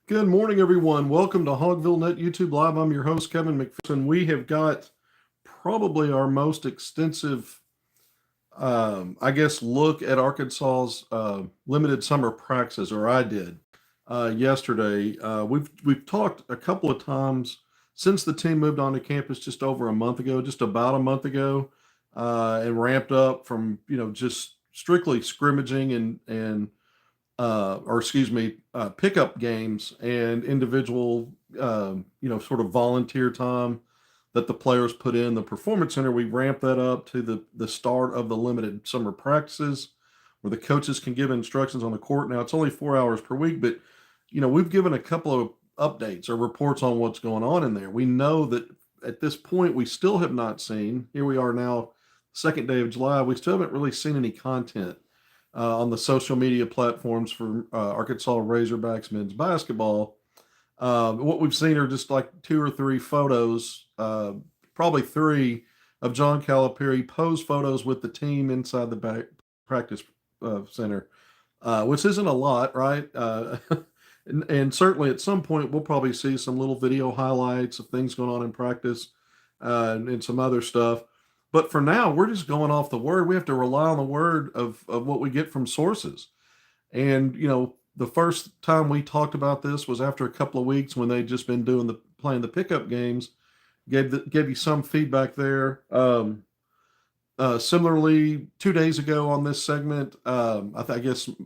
Good morning, everyone. Welcome to HogvilleNET YouTube Live. I'm your host, Kevin McPherson. We have got probably our most extensive, look at Arkansas's limited summer practices, or I did yesterday. We've talked a couple of times since the team moved onto campus just over a month ago, just about a month ago, and ramped up from just strictly scrimmaging and pickup games and individual, sort of volunteer time that the players put in the performance center. We ramped that up to the start of the limited summer practices where the coaches can give instructions on the court. Now it's only 4 hours per week, but we've given a couple of updates or reports on what's going on in there. We know that at this point we still have not seen, here we are now, second day of July, we still haven't really seen any content on the social media platforms for Arkansas Razorbacks men's basketball. What we've seen are just like two or three photos, probably three, of John Calipari pose photos with the team inside the practice center, which isn't a lot, right? And certainly at some point we'll probably see some little video highlights of things going on in practice and some other stuff. But for now, we're just going off the word. We have to rely on the word of what we get from sources. And, the first time we talked about this was after a couple of weeks when they'd just been playing the pickup games, gave you some feedback there. Similarly, 2 days ago on this segment,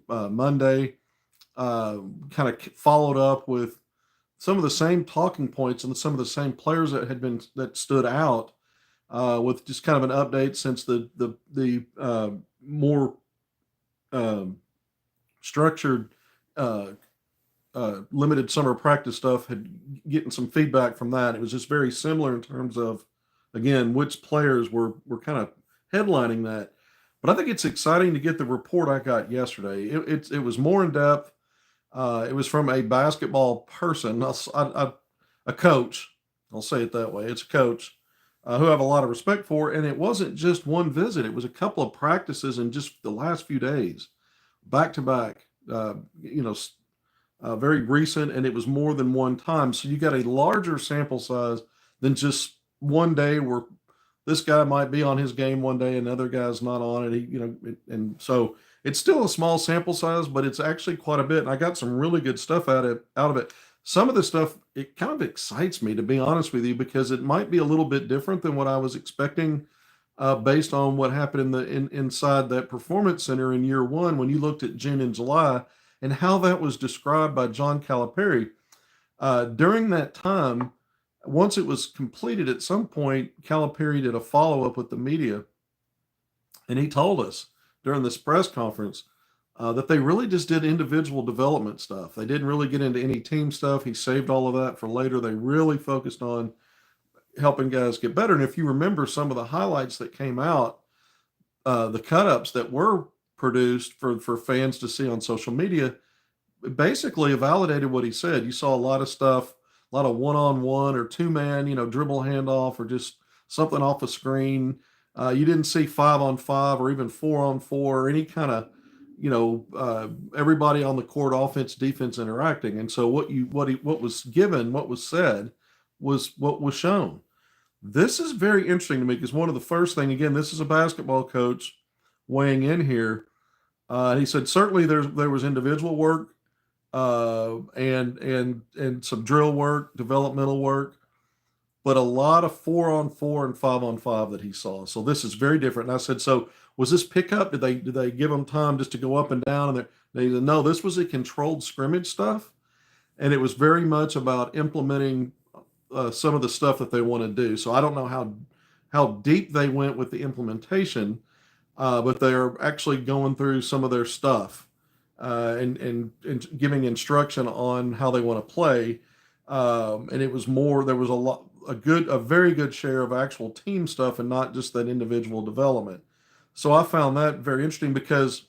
Monday, kind of followed up with some of the same talking points and some of the same players that stood out, with just kind of an update since the more structured limited summer practice stuff had getting some feedback from that. It was just very similar in terms of, again, which players were kind of headlining that. But I think it's exciting to get the report I got yesterday. It was more in depth. It was from a basketball person, a coach. I'll say it that way. It's a coach who I have a lot of respect for. And it wasn't just one visit. It was a couple of practices in just the last few days, back to back, very recent. And it was more than one time. So you got a larger sample size than just one day where this guy might be on his game one day and the other guy's not on it. And so it's still a small sample size, but it's actually quite a bit. And I got some really good stuff out of it. Some of the stuff, it kind of excites me, to be honest with you, because it might be a little bit different than what I was expecting, based on what happened inside that performance center in year one when you looked at June and July and how that was described by John Calipari. During that time, once it was completed, at some point, Calipari did a follow-up with the media, and he told us during this press conference that they really just did individual development stuff. They didn't really get into any team stuff. He saved all of that for later. They really focused on helping guys get better. And if you remember some of the highlights that came out, the cut-ups that were produced for fans to see on social media, basically validated what he said. You saw a lot of stuff, a lot of one-on-one or two-man, dribble handoff or just something off a screen. You didn't see 5-on-5 or even 4-on-4 or any kind of, everybody on the court, offense, defense, interacting. And so what was given, what was said, was what was shown. This is very interesting to me because one of the first thing, again, this is a basketball coach weighing in here. He said certainly there was individual work, and some drill work, developmental work, but a lot of 4-on-4 and 5-on-5 that he saw. So this is very different. And I said, so was this pickup? Did they give them time just to go up and down? And they said, no, this was a controlled scrimmage stuff. And it was very much about implementing some of the stuff that they want to do. So I don't know how deep they went with the implementation, but they're actually going through some of their stuff, and giving instruction on how they want to play. And it was more, there was a very good share of actual team stuff and not just that individual development. So I found that very interesting because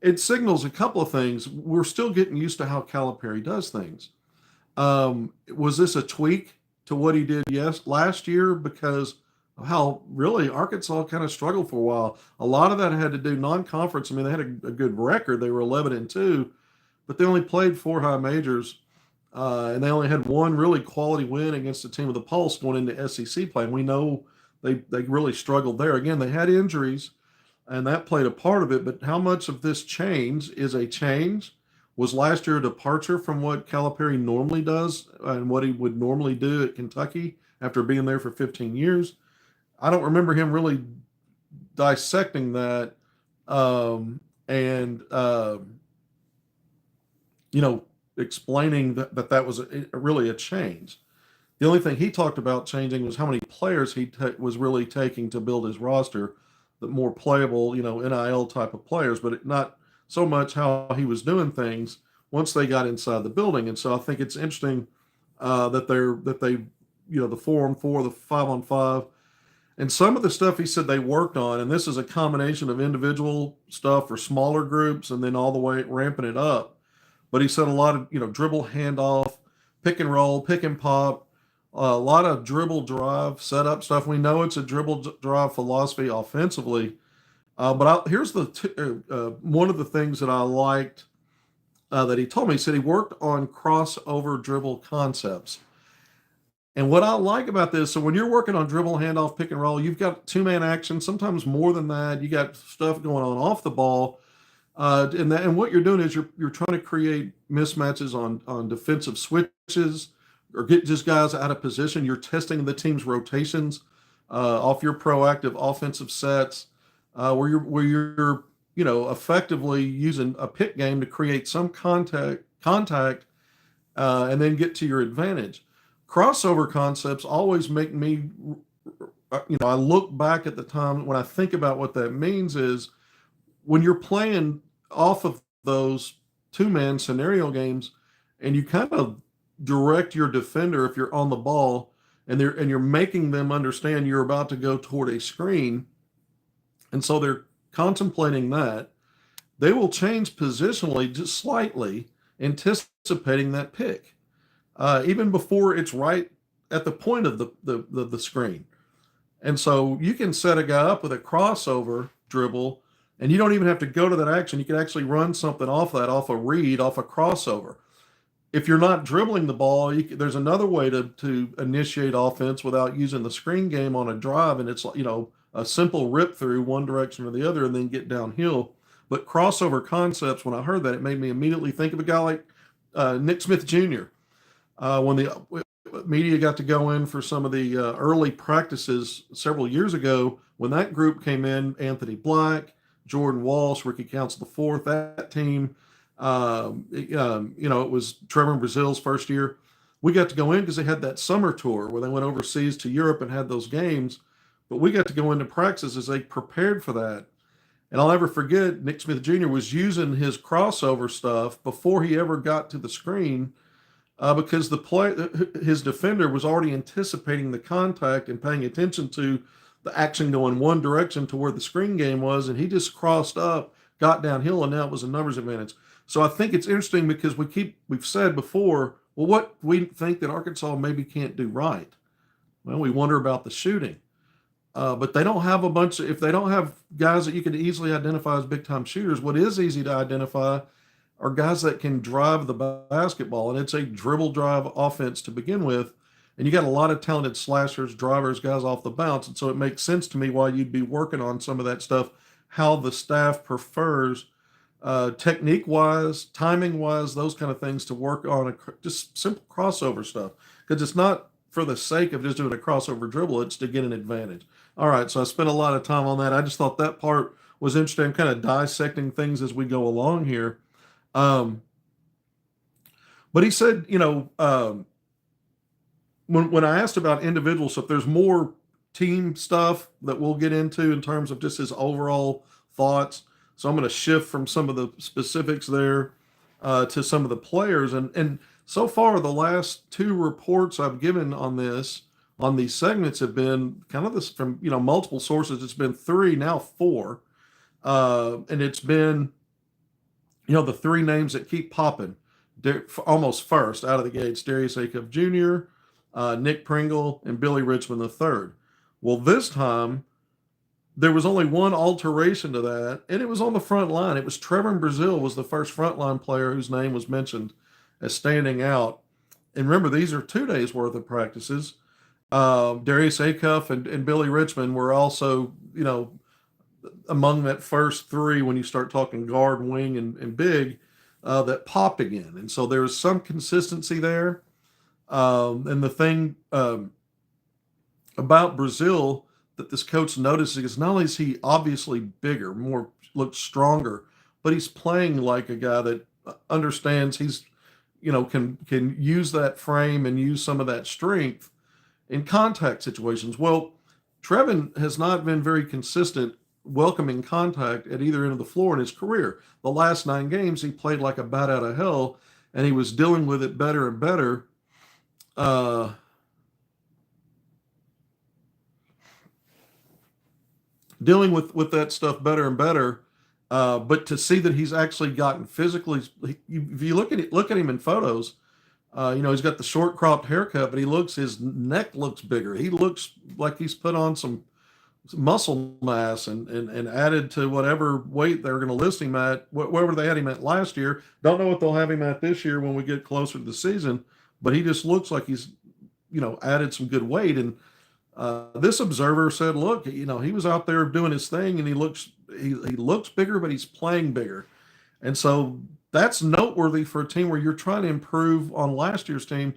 it signals a couple of things. We're still getting used to how Calipari does things. Was this a tweak to what he did last year because of how really Arkansas kind of struggled for a while? A lot of that had to do non-conference. I mean, they had a good record. They were 11-2, but they only played 4 high majors. and they only had one really quality win against the team of the Pulse going into SEC play. And we know they really struggled there. Again, they had injuries, and that played a part of it. But how much of this change is a change? Was last year a departure from what Calipari normally does and what he would normally do at Kentucky after being there for 15 years? I don't remember him really dissecting that and you know, explaining that was really a change. The only thing he talked about changing was how many players he was really taking to build his roster, the more playable, you know, NIL type of players, but not so much how he was doing things once they got inside the building. And so I think it's interesting that they, you know, the 4-on-4, the 5-on-5, and some of the stuff he said they worked on, and this is a combination of individual stuff for smaller groups and then all the way ramping it up. But he said a lot of, you know, dribble handoff, pick and roll, pick and pop, a lot of dribble drive setup stuff. We know it's a dribble drive philosophy offensively. Here's one of the things that I liked that he told me. He said he worked on crossover dribble concepts. And what I like about this, so when you're working on dribble, handoff, pick and roll, you've got two-man action, sometimes more than that. You got stuff going on off the ball. And what you're doing is you're trying to create mismatches on defensive switches or get just guys out of position. You're testing the team's rotations off your proactive offensive sets, where you're you know effectively using a pick game to create some contact, and then get to your advantage. Crossover concepts always make me, you know, I look back at the time when I think about what that means is when you're playing off of those two-man scenario games and you kind of direct your defender if you're on the ball and you're making them understand you're about to go toward a screen, and so they're contemplating that, they will change positionally just slightly, anticipating that pick, even before it's right at the point of the screen. And so you can set a guy up with a crossover dribble, and you don't even have to go to that action. You can actually run something off a read, off a crossover. If you're not dribbling the ball, there's another way to initiate offense without using the screen game on a drive, and it's, you know, a simple rip through one direction or the other and then get downhill. But crossover concepts, when I heard that, it made me immediately think of a guy like Nick Smith Jr. When the media got to go in for some of the early practices several years ago, when that group came in, Anthony Black, Jordan Walsh, Ricky Council IV, that team, you know, it was Trevor Brazil's first year. We got to go in because they had that summer tour where they went overseas to Europe and had those games. But we got to go into practice as they prepared for that. And I'll never forget, Nick Smith Jr. was using his crossover stuff before he ever got to the screen, because his defender was already anticipating the contact and paying attention to the action going one direction to where the screen game was, and he just crossed up, got downhill, and now it was a numbers advantage. So I think it's interesting because we've said before, well, what we think that Arkansas maybe can't do right. Well, we wonder about the shooting. But they don't have if they don't have guys that you can easily identify as big time shooters, what is easy to identify are guys that can drive the basketball. And it's a dribble drive offense to begin with. And you got a lot of talented slashers, drivers, guys off the bounce. And so it makes sense to me why you'd be working on some of that stuff, how the staff prefers technique wise, timing wise, those kind of things to work on just simple crossover stuff. Because it's not for the sake of just doing a crossover dribble, it's to get an advantage. All right, so I spent a lot of time on that. I just thought that part was interesting. I'm kind of dissecting things as we go along here. But he said, you know, when I asked about individual stuff, there's more team stuff that we'll get into in terms of just his overall thoughts. So I'm going to shift from some of the specifics there to some of the players. And so far, the last two reports I've given on these segments have been kind of this from, you know, multiple sources. It's been 3, now 4. And it's been, you know, the 3 names that keep popping almost first out of the gates: Darius Acuff Jr., Nick Pringle, and Billy Richmond III. Well, this time there was only one alteration to that, and it was on the front line. It was Trevor Brazil was the first frontline player whose name was mentioned as standing out. and remember, these are 2 days worth of practices. Darius Acuff and Billy Richmond were also, among that first three when you start talking guard, wing, and big, that popped again. And so there's some consistency there. And the thing about Brazil that this coach notices is not only is he obviously bigger, more looks stronger, but he's playing like a guy that understands he's, can use that frame and use some of that strength in contact situations. Well, Trevin has not been very consistent welcoming contact at either end of the floor in his career. The last 9 games, he played like a bat out of hell, and he was dealing with it better and better. Dealing with that stuff better and better. But to see that he's actually gotten physically, if you look at him in photos, he's got the short cropped haircut, but his neck looks bigger. He looks like he's put on some muscle mass and added to whatever weight they're going to list him at, whatever they had him at last year. Don't know what they'll have him at this year when we get closer to the season, but he just looks like he's, added some good weight. And this observer said, look, he was out there doing his thing, and he looks bigger, but he's playing bigger. And so that's noteworthy for a team where you're trying to improve on last year's team.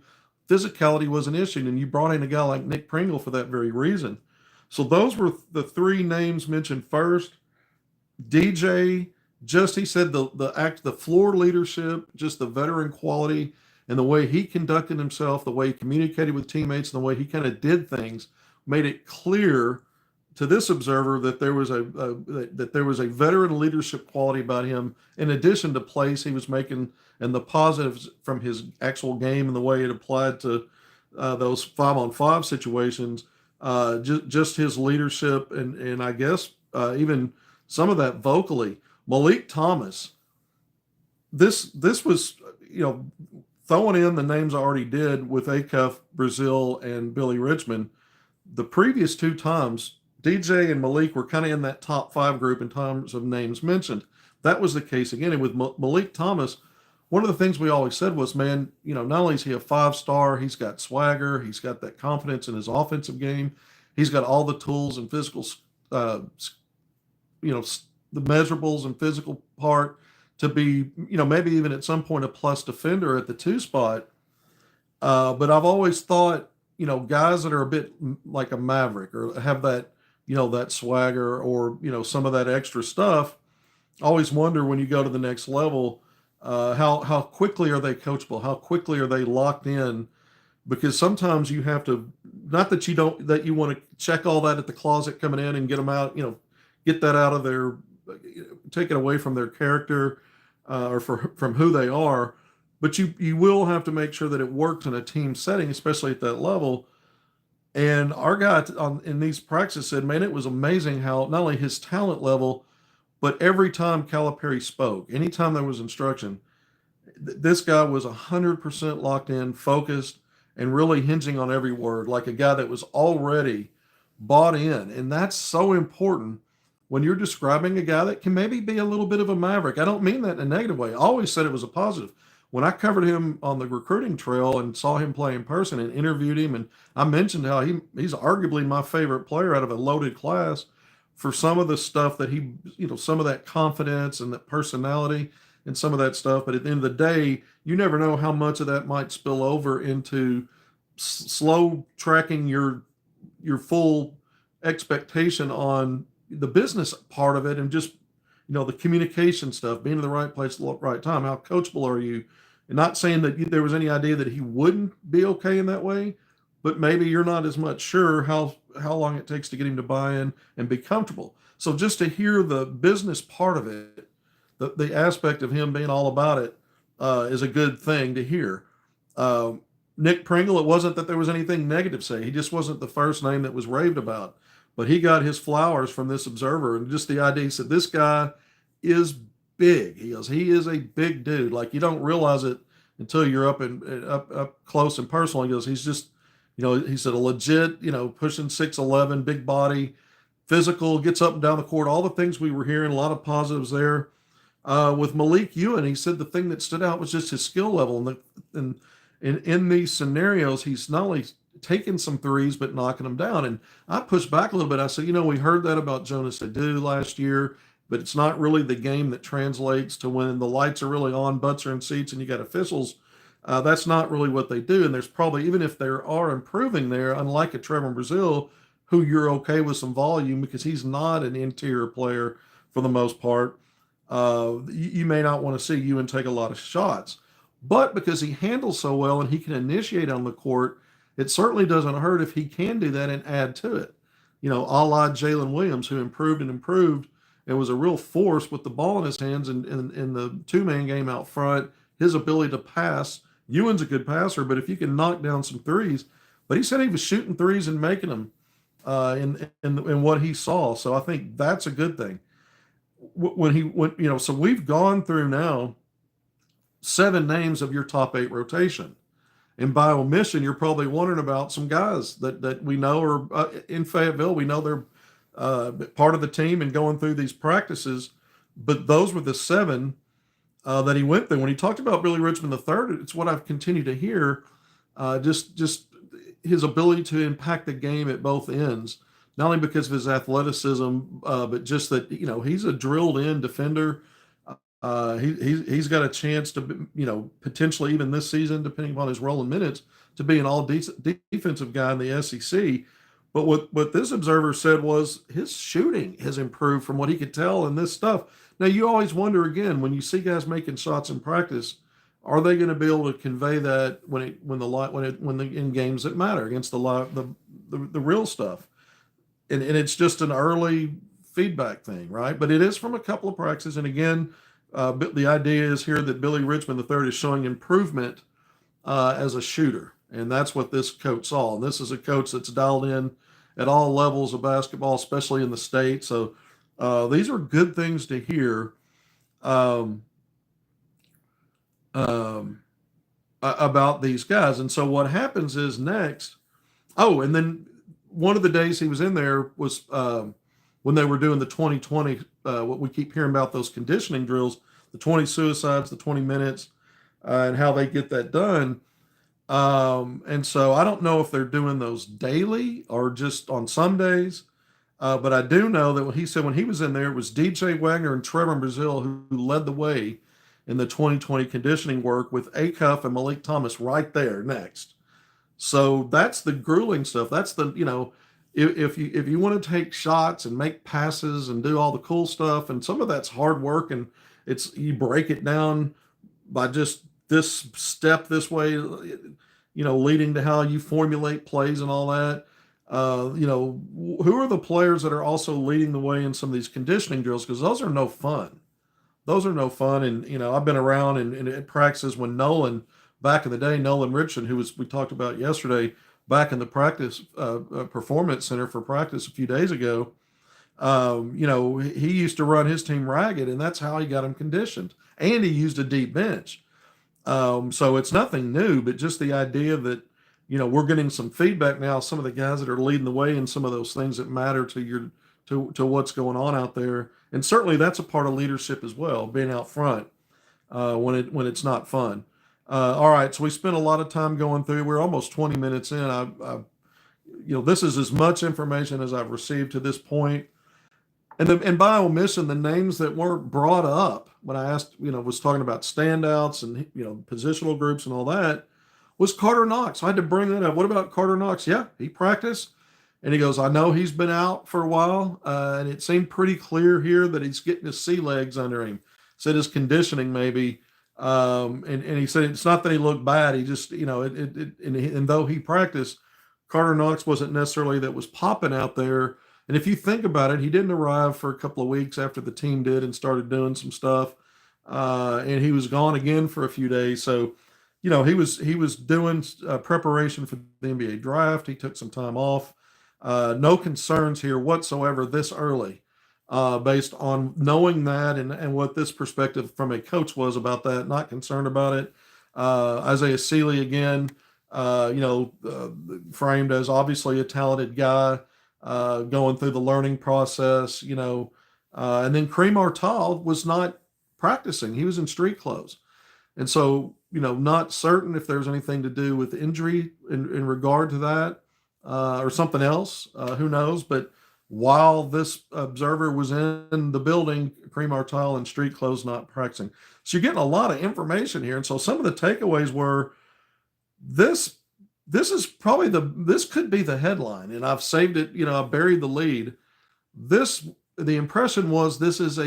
Physicality was an issue, and you brought in a guy like Nick Pringle for that very reason. So those were the 3 names mentioned first. DJ, he said the floor leadership, just the veteran quality, and the way he conducted himself, the way he communicated with teammates, and the way he kind of did things made it clear to this observer that there was a veteran leadership quality about him, in addition to plays he was making and the positives from his actual game and the way it applied to those 5-on-5 situations. Just his leadership and I guess even some of that vocally. Malik Thomas. This was throwing in the names I already did with Acuff, Brazil, and Billy Richmond. The previous 2 times, DJ and Malik were kind of in that top 5 group in terms of names mentioned. That was the case again. And with Malik Thomas, one of the things we always said was, man, not only is he a 5-star, he's got swagger, he's got that confidence in his offensive game, he's got all the tools and physical, the measurables and physical part to be, maybe even at some point a plus defender at the 2 spot. But I've always thought, guys that are a bit like a maverick or have that, that swagger or, some of that extra stuff, I always wonder when you go to the next level, how quickly are they coachable? How quickly are they locked in? Because sometimes you have to, not that you want to check all that at the closet coming in and get them out, get that out of their, take it away from their character or from who they are. But you will have to make sure that it works in a team setting, especially at that level. And our guy in these practices said, man, it was amazing how not only his talent level, but every time Calipari spoke, anytime there was instruction, this guy was 100% locked in, focused, and really hinging on every word, like a guy that was already bought in. And that's so important when you're describing a guy that can maybe be a little bit of a maverick. I don't mean that in a negative way. I always said it was a positive. When I covered him on the recruiting trail and saw him play in person and interviewed him, and I mentioned how he's arguably my favorite player out of a loaded class for some of the stuff that he, some of that confidence and that personality and some of that stuff. But at the end of the day, you never know how much of that might spill over into slow tracking your full expectation on the business part of it, and just, the communication stuff, being in the right place at the right time. How coachable are you? And not saying that there was any idea that he wouldn't be okay in that way, but maybe you're not as much sure how long it takes to get him to buy in and be comfortable. So just to hear the business part of it, the aspect of him being all about it, is a good thing to hear. Nick Pringle, it wasn't that there was anything negative to say. He just wasn't the first name that was raved about. But he got his flowers from this observer, and just the idea, he said, this guy is big. He goes, he is a big dude. Like, you don't realize it until you're up close and personal. He goes, he's just, he said, a legit, pushing 6'11", big body, physical, gets up and down the court, all the things we were hearing, a lot of positives there. With Malik Ewan, he said the thing that stood out was just his skill level, and in these scenarios, he's not only taking some threes, but knocking them down. And I pushed back a little bit. I said, we heard that about Jonas Adu last year, but it's not really the game that translates to when the lights are really on, butts are in seats, and you got officials. That's not really what they do. And there's probably, even if there are improving there, unlike a Trevor Brazil, who you're okay with some volume because he's not an interior player for the most part, you may not want to see Ewan take a lot of shots. But because he handles so well and he can initiate on the court, it certainly doesn't hurt if he can do that and add to it. A la Jalen Williams, who improved and improved and was a real force with the ball in his hands in the two-man game out front, his ability to pass. Ewan's a good passer, but if you can knock down some threes, but he said he was shooting threes and making them in what he saw. So I think that's a good thing. When he went, so we've gone through now 7 names of your top 8 rotation. And by omission, you're probably wondering about some guys that we know are in Fayetteville. We know they're part of the team and going through these practices. But those were the 7 that he went through. When he talked about Billy Richmond III, it's what I've continued to hear. Just his ability to impact the game at both ends, not only because of his athleticism, but just that he's a drilled-in defender. He's got a chance to, potentially even this season, depending upon his role in minutes, to be an defensive guy in the SEC. But what this observer said was his shooting has improved from what he could tell in this stuff. Now you always wonder again when you see guys making shots in practice, are they going to be able to convey that when in games that matter against the real stuff? And it's just an early feedback thing, right? But it is from a couple of practices, and again. But the idea is here that Billy Richmond III is showing improvement as a shooter, and that's what this coach saw. And this is a coach that's dialed in at all levels of basketball, especially in the state. So these are good things to hear about these guys. And so what happens is next. Oh, and then one of the days he was in there was when they were doing the 2020, what we keep hearing about, those conditioning drills, the 20 suicides, the 20 minutes, and how they get that done. And so I don't know if they're doing those daily or just on some days. But I do know that what he said when he was in there, it was DJ Wagner and Trevor Brazil who led the way in the 2020 conditioning work, with Acuff and Malik Thomas right there next. So that's the grueling stuff. That's the, if you want to take shots and make passes and do all the cool stuff, and some of that's hard work, and you break it down by just this step this way, leading to how you formulate plays and all that. Who are the players that are also leading the way in some of these conditioning drills? Because those are no fun. And, I've been around and at practices when back in the day, Nolan Richardson, we talked about yesterday, back in the practice performance center for practice a few days ago, he used to run his team ragged, and that's how he got them conditioned. And he used a deep bench. So it's nothing new, but just the idea that, we're getting some feedback now, some of the guys that are leading the way in some of those things that matter to what's going on out there. And certainly that's a part of leadership as well, being out front when it's not fun. All right, so we spent a lot of time going through. We're almost 20 minutes in. This is as much information as I've received to this point. And by omission, the names that weren't brought up when I asked, was talking about standouts and, positional groups and all that, was Carter Knox. I had to bring that up. What about Carter Knox? Yeah, he practiced. And he goes, I know he's been out for a while, and it seemed pretty clear here that he's getting his sea legs under him. Said his conditioning maybe. And he said it's not that he looked bad. He just, and though he practiced, Carter Knox wasn't necessarily that was popping out there. And if you think about it, he didn't arrive for a couple of weeks after the team did and started doing some stuff. And he was gone again for a few days. So, he was doing preparation for the NBA draft. He took some time off. No concerns here whatsoever this early, based on knowing that and what this perspective from a coach was about that. Not concerned about it. Isaiah Seeley again, framed as obviously a talented guy, going through the learning process, and then Kareem Artal was not practicing. He was in street clothes. And so, not certain if there's anything to do with injury in regard to that or something else. Who knows? But while this observer was in the building, Kareem Martell in street clothes, not practicing. So you're getting a lot of information here. And so some of the takeaways were this is probably this could be the headline. And I've saved it, I've buried the lead. The impression was this is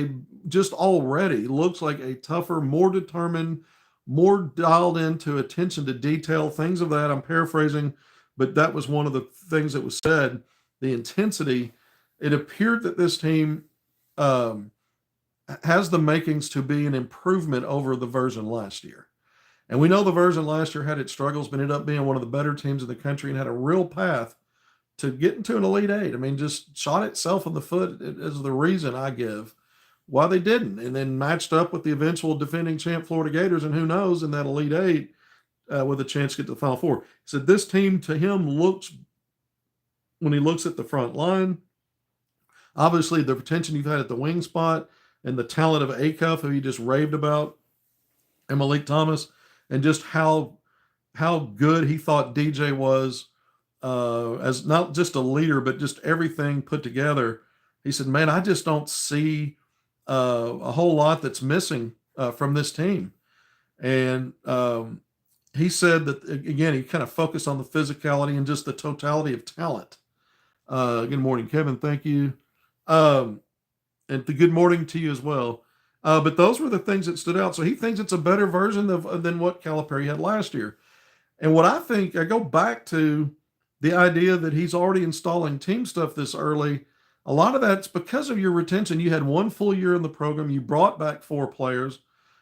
just already looks like a tougher, more determined, more dialed into attention to detail, things of that. I'm paraphrasing, but that was one of the things that was said. The intensity. It appeared that this team has the makings to be an improvement over the version last year. And we know the version last year had its struggles, but ended up being one of the better teams in the country and had a real path to get into an Elite Eight. I mean, just shot itself in the foot as the reason I give why they didn't. And then matched up with the eventual defending champ Florida Gators, and who knows, in that Elite Eight with a chance to get to the Final Four. He said this team to him looks, when he looks at the front line, obviously the retention you've had at the wing spot and the talent of Acuff, who he just raved about, and Malik Thomas, and just how good he thought DJ was as not just a leader, but just everything put together. He said, man, I just don't see a whole lot that's missing from this team. And he said that, again, he kind of focused on the physicality and just the totality of talent. Good morning, Kevin. Thank you. And the good morning to you as well. But those were the things that stood out. So he thinks it's a better version than what Calipari had last year. And what I think, I go back to the idea that he's already installing team stuff this early. A lot of that's because of your retention. You had one full year in the program. You brought back 4 players.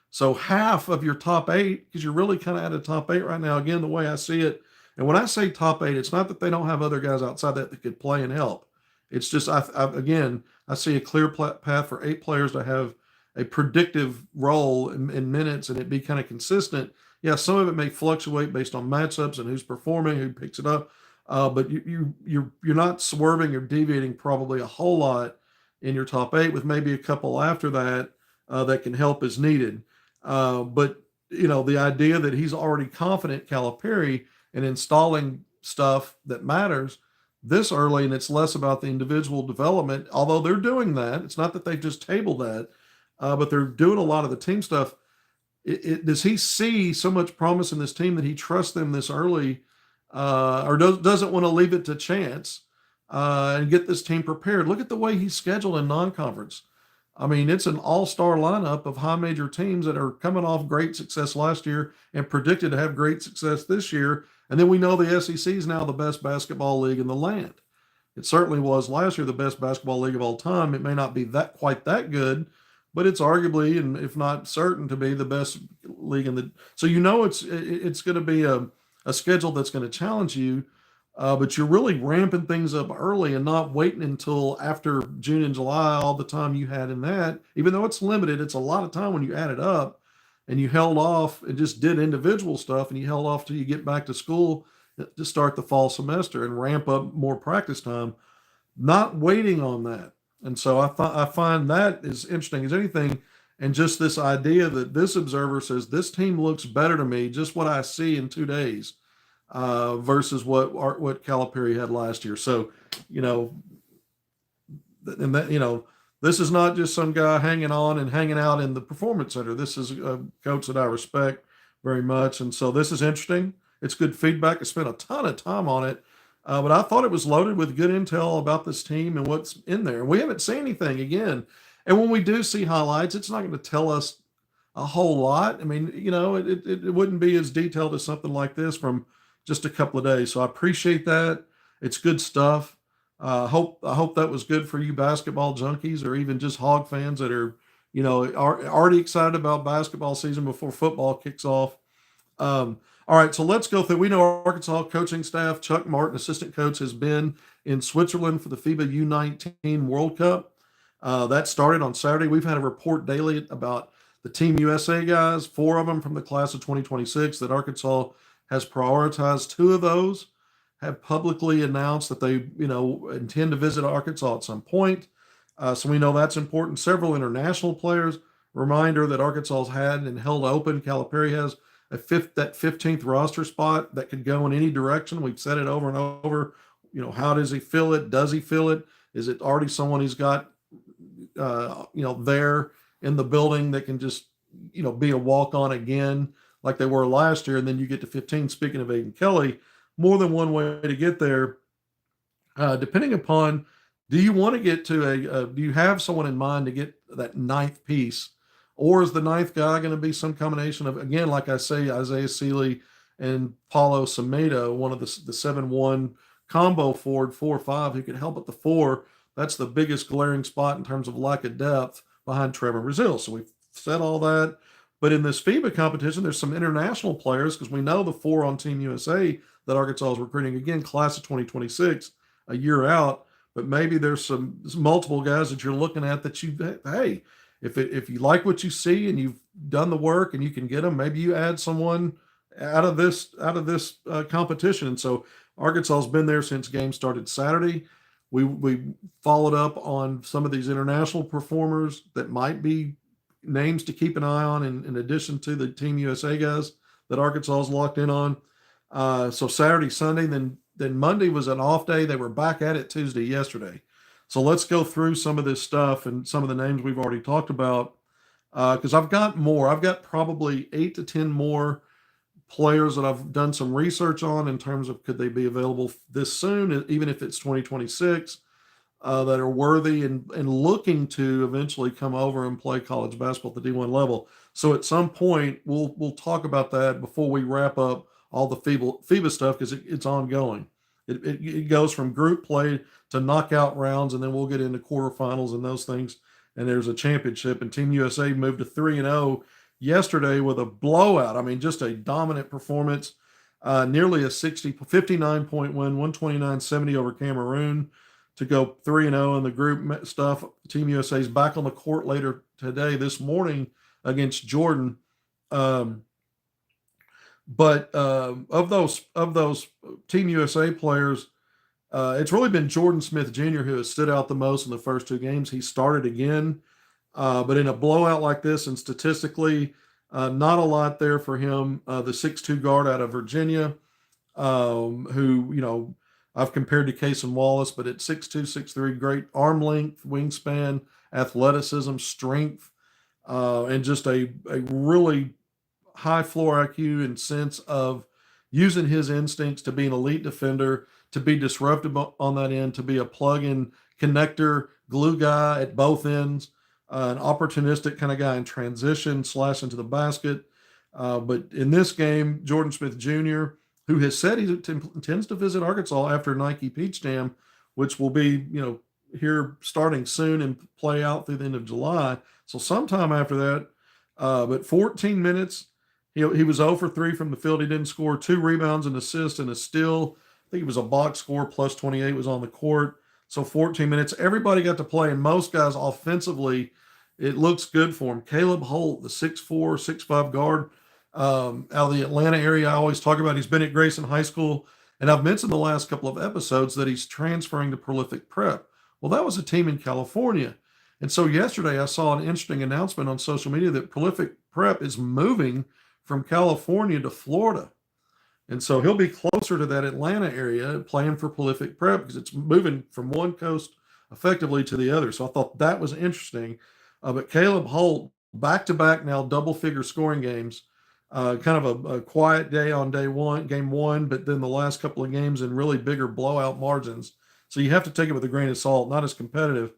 So half of your top 8, because you're really kind of at a top 8 right now, again, the way I see it. And when I say top 8, it's not that they don't have other guys outside that could play and help. It's just, I see a clear path for 8 players to have a predictive role in minutes and it be kind of consistent. Yeah, some of it may fluctuate based on matchups and who's performing, who picks it up. But you're not swerving or deviating probably a whole lot in your top 8, with maybe a couple after that that can help as needed. But the idea that he's already confident, Calipari, in installing stuff that matters this early, and it's less about the individual development, although they're doing that. It's not that they've just tabled that, but they're doing a lot of the team stuff. Does he see so much promise in this team that he trusts them this early, or doesn't want to leave it to chance and get this team prepared? Look at the way he's scheduled in non-conference. I mean, it's an all-star lineup of high major teams that are coming off great success last year and predicted to have great success this year. And then we know the SEC is now the best basketball league in the land. It certainly was last year the best basketball league of all time. It may not be quite that good, but it's arguably, and if not certain, to be the best league in the. So it's going to be a schedule that's going to challenge you, but you're really ramping things up early and not waiting until after June and July, all the time you had in that. Even though it's limited, it's a lot of time when you add it up. And you held off and just did individual stuff, and you held off till you get back to school to start the fall semester and ramp up more practice time, not waiting on that. And so I find that is interesting as anything. And just this idea that this observer says this team looks better to me, just what I see in 2 days, versus what Calipari had last year. So, and that, this is not just some guy hanging on and hanging out in the performance center. This is a coach that I respect very much. And so this is interesting. It's good feedback. I spent a ton of time on it, but I thought it was loaded with good intel about this team and what's in there. We haven't seen anything again. And when we do see highlights, it's not going to tell us a whole lot. I mean, it wouldn't be as detailed as something like this from just a couple of days. So I appreciate that. It's good stuff. I hope that was good for you basketball junkies, or even just Hog fans that are already excited about basketball season before football kicks off. All right, so let's go through. We know our Arkansas coaching staff, Chuck Martin, assistant coach, has been in Switzerland for the FIBA U19 World Cup. That started on Saturday. We've had a report daily about the Team USA guys, 4 of them from the class of 2026 that Arkansas has prioritized. 2 of those have publicly announced that they, intend to visit Arkansas at some point. So we know that's important. Several international players. Reminder that Arkansas has had and held open, Calipari has, that 15th roster spot that could go in any direction. We've said it over and over. How does he feel it? Does he feel it? Is it already someone he's got, there in the building that can just, be a walk on again like they were last year? And then you get to 15. Speaking of Aiden Kelly, more than one way to get there. Depending upon, do you want to get to do you have someone in mind to get that ninth piece? Or is the ninth guy going to be some combination of, again, like I say, Isaiah Seeley and Paulo Semedo, one of the 7-1 combo forward, 4-5, who could help at the 4? That's the biggest glaring spot in terms of lack of depth behind Trevor Brazile. So we've said all that. But in this FIBA competition, there's some international players, because we know the 4 on Team USA that Arkansas is recruiting, again, class of 2026, a year out. But maybe there's multiple guys that you're looking at that hey, if you like what you see and you've done the work and you can get them, maybe you add someone out of this competition. And so Arkansas has been there since games started Saturday. We followed up on some of these international performers that might be names to keep an eye on in addition to the Team USA guys that Arkansas is locked in on. So Saturday, Sunday, then Monday was an off day. They were back at it Tuesday yesterday. So let's go through some of this stuff and some of the names we've already talked about, because I've got more. I've got probably 8 to 10 more players that I've done some research on in terms of could they be available this soon, even if it's 2026, that are worthy and looking to eventually come over and play college basketball at the D1 level. So at some point, we'll talk about that before we wrap up all the FIBA stuff, because it's ongoing. It goes from group play to knockout rounds, and then we'll get into quarterfinals and those things. And there's a championship, and Team USA moved to 3-0 yesterday with a blowout. I mean, just a dominant performance, nearly a 59-point win, 129-70 over Cameroon to go 3-0 in the group stuff. Team USA is back on the court later today, this morning, against Jordan. But of those Team USA players, it's really been Jordan Smith Jr. who has stood out the most in the first 2 games. He started again, but in a blowout like this, and statistically, not a lot there for him. The 6'2" guard out of Virginia, who I've compared to Cason Wallace, but at 6'2", 6'3", great arm length, wingspan, athleticism, strength, and just a really high floor IQ and sense of using his instincts to be an elite defender, to be disruptive on that end, to be a plug-in connector, glue guy at both ends, an opportunistic kind of guy in transition, slash into the basket. But in this game, Jordan Smith Jr., who has said he intends to visit Arkansas after Nike Peach Jam, which will be, here starting soon and play out through the end of July. So sometime after that, but 14 minutes, he was 0 for 3 from the field. He didn't score. 2 rebounds, an assist, and a steal. I think it was a box score, plus 28 was on the court. So 14 minutes. Everybody got to play, and most guys offensively, it looks good for him. Caleb Holt, the 6'4", 6'5" guard out of the Atlanta area, I always talk about. He's been at Grayson High School, and I've mentioned the last couple of episodes that he's transferring to Prolific Prep. Well, that was a team in California. And so yesterday I saw an interesting announcement on social media that Prolific Prep is moving from California to Florida. And so he'll be closer to that Atlanta area playing for Prolific Prep, because it's moving from one coast effectively to the other. So I thought that was interesting. But Caleb Holt, back-to-back now double-figure scoring games, kind of a quiet day on game one, but then the last couple of games in really bigger blowout margins. So you have to take it with a grain of salt, not as competitive.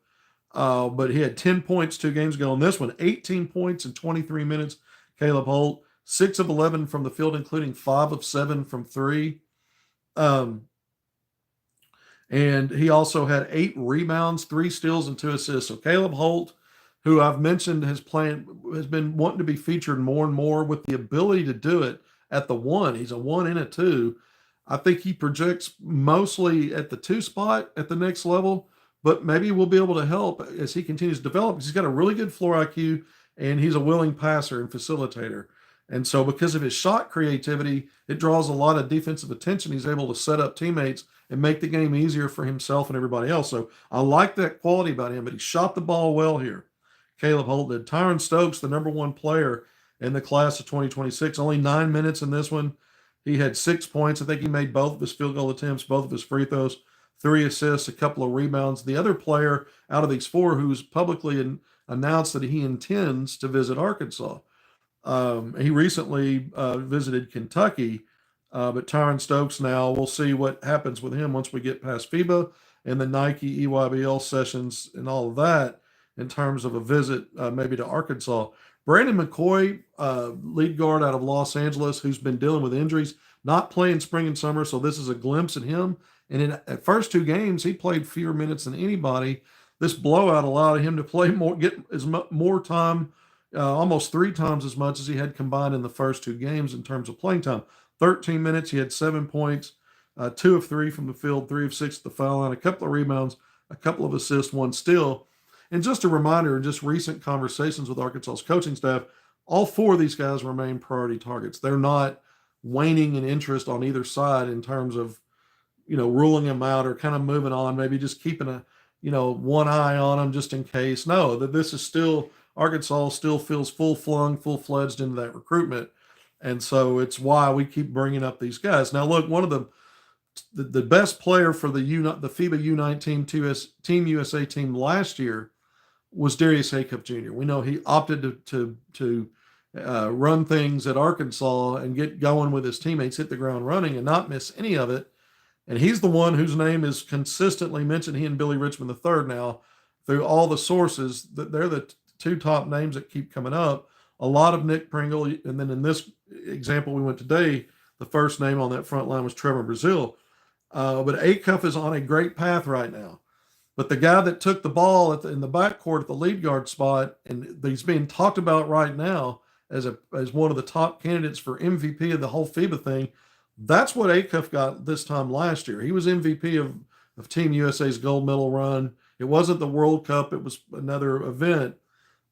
But he had 10 points 2 games ago. On this one, 18 points in 23 minutes. Caleb Holt, 6 of 11 from the field, including 5 of 7 from 3. And he also had 8 rebounds, 3 steals, and 2 assists. So Caleb Holt, who I've mentioned has been wanting to be featured more and more with the ability to do it at the 1. He's a 1 and a 2. I think he projects mostly at the 2 spot at the next level, but maybe we'll be able to help as he continues to develop, because he's got a really good floor IQ and he's a willing passer and facilitator. And so because of his shot creativity, it draws a lot of defensive attention. He's able to set up teammates and make the game easier for himself and everybody else. So I like that quality about him, but he shot the ball well here. Caleb Holt did. Tyron Stokes, the number 1 player, in the class of 2026. Only 9 minutes in this one. He had 6 points. I think he made both of his field goal attempts, both of his free throws, 3 assists, a couple of rebounds. The other player out of these 4 who's publicly announced that he intends to visit Arkansas. He recently visited Kentucky, but Tyron Stokes now, we'll see what happens with him once we get past FIBA and the Nike EYBL sessions and all of that in terms of a visit maybe to Arkansas. Brandon McCoy, lead guard out of Los Angeles, who's been dealing with injuries, not playing spring and summer, so this is a glimpse at him. And in the first 2 games, he played fewer minutes than anybody. This blowout allowed him to play more, get more time, almost 3 times as much as he had combined in the first 2 games in terms of playing time. 13 minutes, he had 7 points, 2 of 3 from the field, 3 of 6 at the foul line, a couple of rebounds, a couple of assists, 1 steal. And just a reminder, in just recent conversations with Arkansas's coaching staff, all 4 of these guys remain priority targets. They're not waning in interest on either side in terms of, ruling them out or kind of moving on, maybe just keeping one eye on them just in case. No, that this is still, Arkansas still feels full-fledged into that recruitment. And so it's why we keep bringing up these guys. Now, look, one of the best player for the FIBA U19 Team USA team last year was Darius Haycup Jr. We know he opted to run things at Arkansas and get going with his teammates, hit the ground running, and not miss any of it. And he's the one whose name is consistently mentioned. He and Billy Richmond III now through all the sources. That they're the 2 top names that keep coming up. A lot of Nick Pringle, and then in this example we went today, the first name on that front line was Trevor Brazile. But Acuff is on a great path right now. But the guy that took the ball in the backcourt at the lead guard spot, and he's being talked about right now as one of the top candidates for MVP of the whole FIBA thing, that's what Acuff got this time last year. He was MVP of Team USA's gold medal run. It wasn't the World Cup. It was another event,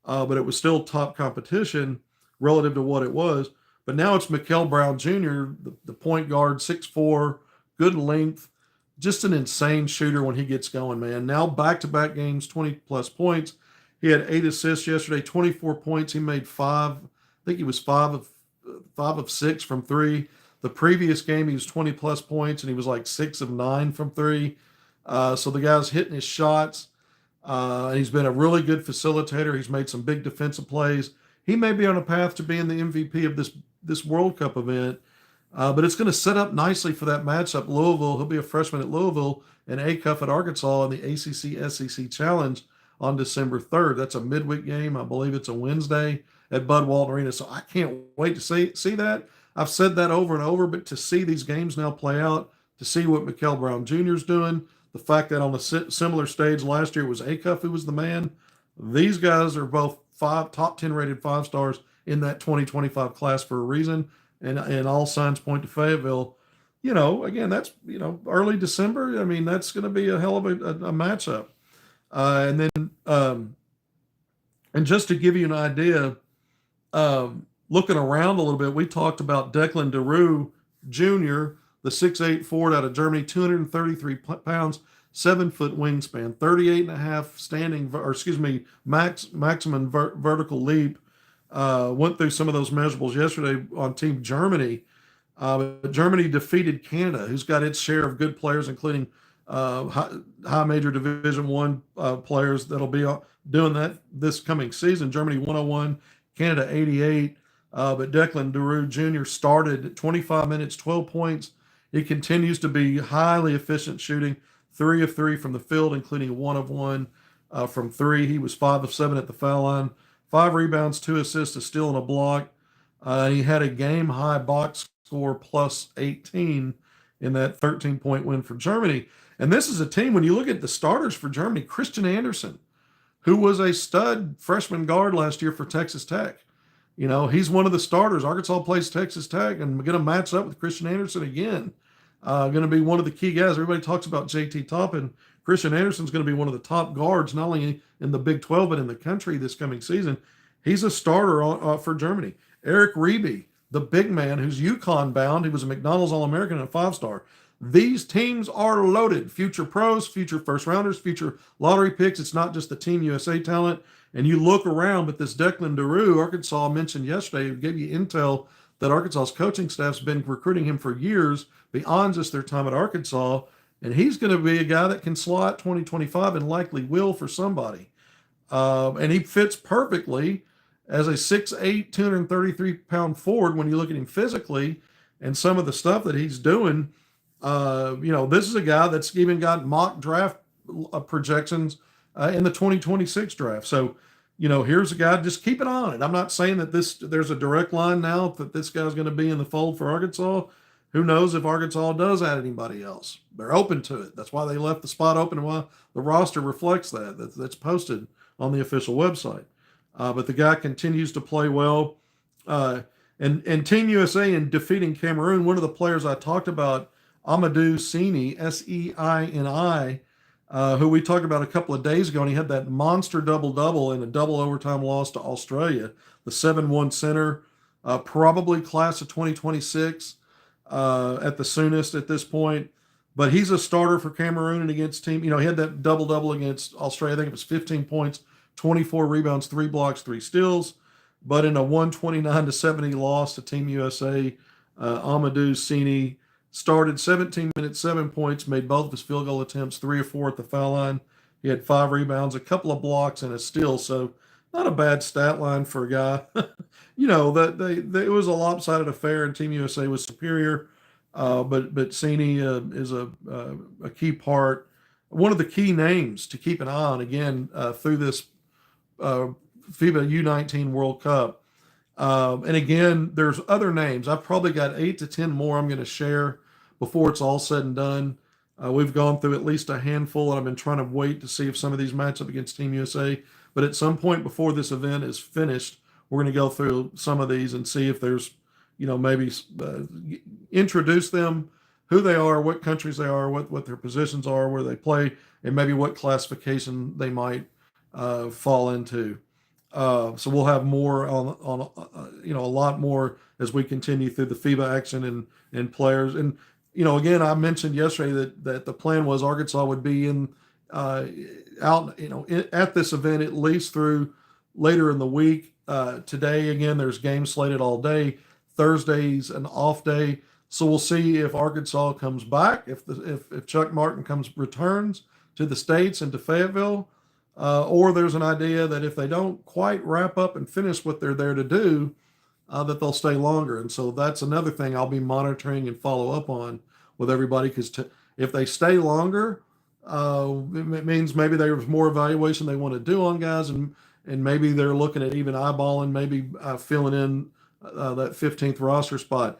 but it was still top competition relative to what it was. But now it's Mikel Brown Jr., the point guard, 6'4", good length, just an insane shooter when he gets going, man. Now back-to-back games, 20-plus points. He had 8 assists yesterday, 24 points. He made 5. I think he was 5 of 6 from 3. The previous game, he was 20-plus points, and he was like 6 of 9 from 3. So the guy's hitting his shots. He's been a really good facilitator. He's made some big defensive plays. He may be on a path to being the MVP of this World Cup event. But it's going to set up nicely for that matchup. Louisville, he'll be a freshman at Louisville, and Acuff at Arkansas in the ACC-SEC Challenge on December 3rd. That's a midweek game. I believe it's a Wednesday at Bud Walton Arena. So I can't wait to see that. I've said that over and over, but to see these games now play out, to see what Mikel Brown Jr. is doing, the fact that on a similar stage last year it was Acuff who was the man. These guys are both top 10 rated 5-stars in that 2025 class for a reason. And all signs point to Fayetteville. Again, that's, early December. I mean, that's going to be a hell of a matchup. And then, and just to give you an idea, looking around a little bit, we talked about Declan DeRue Jr., the 6'8" forward out of Germany, 233 pounds, 7-foot wingspan, 38.5 maximum vertical leap. Went through some of those measurables yesterday on Team Germany. But Germany defeated Canada, who's got its share of good players, including high major Division I players that'll be doing that this coming season. Germany 101, Canada 88. But Declan DeRue Jr. started at 25 minutes, 12 points. He continues to be highly efficient shooting, 3 of 3 from the field, including 1 of 1 from 3. He was 5 of 7 at the foul line. 5 rebounds, 2 assists, a steal, and a block. He had a game-high box score plus 18 in that 13-point win for Germany. And this is a team, when you look at the starters for Germany, Christian Andersen, who was a stud freshman guard last year for Texas Tech. He's one of the starters. Arkansas plays Texas Tech and going to match up with Christian Andersen again. Going to be one of the key guys. Everybody talks about JT Toppin. Christian Andersen's going to be one of the top guards, not only in the Big 12, but in the country this coming season. He's a starter for Germany. Eric Reeby, the big man who's UConn bound. He was a McDonald's All-American and a 5-star. These teams are loaded. Future pros, future first rounders, future lottery picks. It's not just the Team USA talent. And you look around, but this Declan DeRue, Arkansas mentioned yesterday, gave you intel that Arkansas's coaching staff's been recruiting him for years beyond just their time at Arkansas. And he's going to be a guy that can slot 2025 and likely will for somebody. And he fits perfectly as a 6'8", 233-pound forward when you look at him physically and some of the stuff that he's doing. This is a guy that's even got mock draft projections in the 2026 draft. So, here's a guy, just keep an eye on it. I'm not saying that there's a direct line now that this guy's going to be in the fold for Arkansas. Who knows if Arkansas does add anybody else? They're open to it. That's why they left the spot open and why the roster reflects that. That's posted on the official website. But the guy continues to play well. And Team USA in defeating Cameroon, one of the players I talked about, Amadou Seini, Seini, who we talked about a couple of days ago, and he had that monster double-double in a double overtime loss to Australia, the 7-1 center, probably class of 2026 at the soonest at this point. But he's a starter for Cameroon and against team. He had that double-double against Australia. I think it was 15 points, 24 rebounds, 3 blocks, 3 steals. But in a 129-70 loss to Team USA, Amadou Seini started 17 minutes, 7 points, made both of his field goal attempts, 3 or 4 at the foul line. He had 5 rebounds, a couple of blocks, and a steal. So not a bad stat line for a guy. It was a lopsided affair, and Team USA was superior. But Seini is a key part, one of the key names to keep an eye on again through this FIBA U19 World Cup. And again, there's other names. I've probably got 8 to 10 more I'm going to share before it's all said and done. We've gone through at least a handful, and I've been trying to wait to see if some of these match up against Team USA. But at some point before this event is finished, we're going to go through some of these and see if there's, maybe introduce them, who they are, what countries they are, what their positions are, where they play, and maybe what classification they might fall into. So we'll have more on a lot more as we continue through the FIBA action and players. And, again, I mentioned yesterday that the plan was Arkansas would be at this event at least through later in the week. Today, again, there's games slated all day. Thursday's an off day. So we'll see if Arkansas comes back, if Chuck Martin returns to the States and to Fayetteville, or there's an idea that if they don't quite wrap up and finish what they're there to do, that they'll stay longer. And so that's another thing I'll be monitoring and follow up on with everybody, because if they stay longer, it means maybe there's more evaluation they want to do on guys, and maybe they're looking at even eyeballing, maybe filling in that 15th roster spot.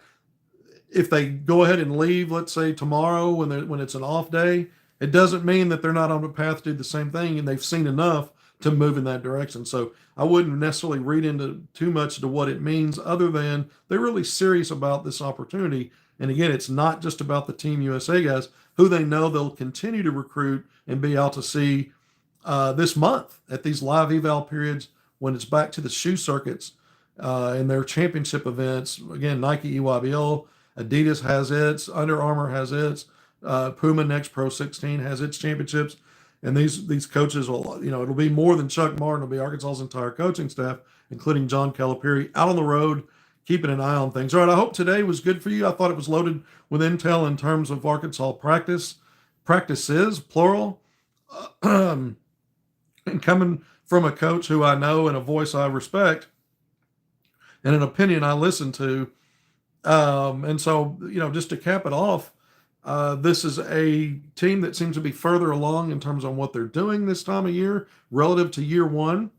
If they go ahead and leave, let's say tomorrow when it's an off day, it doesn't mean that they're not on the path to do the same thing, and they've seen enough to move in that direction. So I wouldn't necessarily read into too much to what it means, other than they're really serious about this opportunity. And again, it's not just about the Team USA guys, who they know they'll continue to recruit and be out to see this month at these live eval periods when it's back to the shoe circuits and their championship events. Again, Nike EYBL, Adidas has its, Under Armour has its, Puma Next Pro 16 has its championships. And these coaches will, it'll be more than Chuck Martin. It'll be Arkansas's entire coaching staff, including John Calipari, out on the road, keeping an eye on things. All right, I hope today was good for you. I thought it was loaded with intel in terms of Arkansas practices, plural, and coming from a coach who I know and a voice I respect and an opinion I listen to. And so, just to cap it off, this is a team that seems to be further along in terms of what they're doing this time of year relative to year one.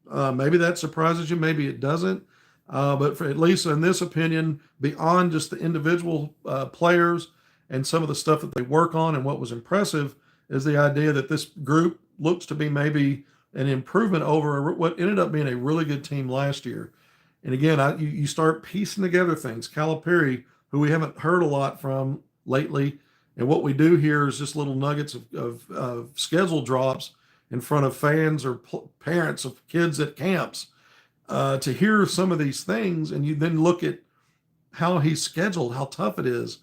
Maybe that surprises you, maybe it doesn't. But at least in this opinion, beyond just the individual players and some of the stuff that they work on, and what was impressive is the idea that this group looks to be maybe an improvement over what ended up being a really good team last year. And again, you start piecing together things. Calipari, who we haven't heard a lot from lately, and what we do here is just little nuggets of schedule drops in front of fans or parents of kids at camps to hear some of these things, and you then look at how he's scheduled, how tough it is.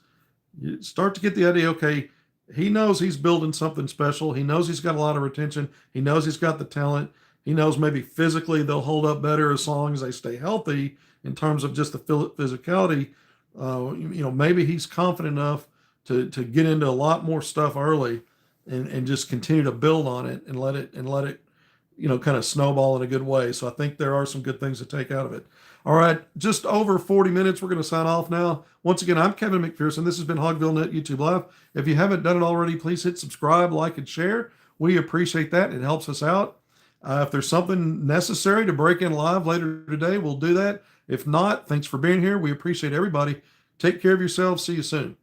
You start to get the idea, okay, he knows he's building something special. He knows he's got a lot of retention. He knows he's got the talent. He knows maybe physically they'll hold up better as long as they stay healthy in terms of just the physicality. Maybe he's confident enough to get into a lot more stuff early and just continue to build on it and let it kind of snowball in a good way. So I think there are some good things to take out of it. All right, just over 40 minutes. We're going to sign off now. Once again, I'm Kevin McPherson. This has been HogvilleNET YouTube Live. If you haven't done it already, please hit subscribe, like, and share. We appreciate that. It helps us out. If there's something necessary to break in live later today, we'll do that. If not, thanks for being here. We appreciate everybody. Take care of yourselves. See you soon.